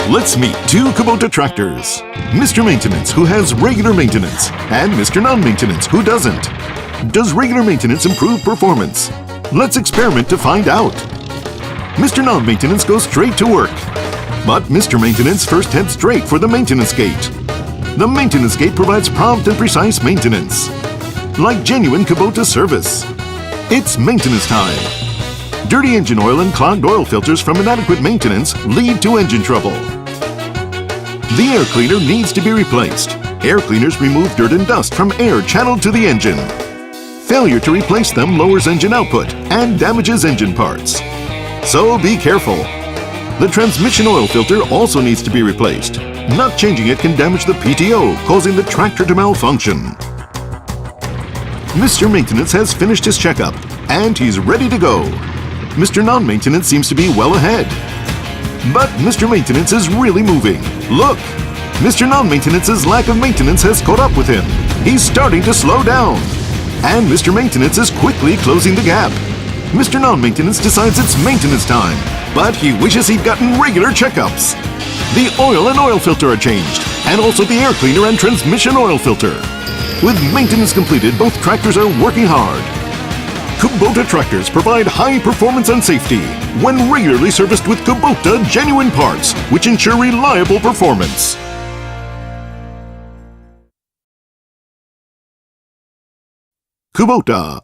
Let's meet two Kubota tractors. Mr. Maintenance, who has regular maintenance, and Mr. Non-Maintenance, who doesn't. Does regular maintenance improve performance? Let's experiment to find out. Mr. Non-Maintenance goes straight to work. But Mr. Maintenance first heads straight for the maintenance gate. The maintenance gate provides prompt and precise maintenance. Like genuine Kubota service. It's maintenance time. Dirty engine oil and clogged oil filters from inadequate maintenance lead to engine trouble. The air cleaner needs to be replaced. Air cleaners remove dirt and dust from air channeled to the engine. Failure to replace them lowers engine output and damages engine parts. So be careful. The transmission oil filter also needs to be replaced. Not changing it can damage the PTO, causing the tractor to malfunction. Mr. Maintenance has finished his checkup, and he's ready to go. Mr. Non-Maintenance seems to be well ahead. But Mr. Maintenance is really moving. Look! Mr. Non-Maintenance's lack of maintenance has caught up with him. He's starting to slow down. And Mr. Maintenance is quickly closing the gap. Mr. Non-Maintenance decides it's maintenance time, but he wishes he'd gotten regular checkups. The oil and oil filter are changed, and also the air cleaner and transmission oil filter. With maintenance completed, both tractors are working hard. Kubota tractors provide high performance and safety when regularly serviced with Kubota genuine parts, which ensure reliable performance. Kubota.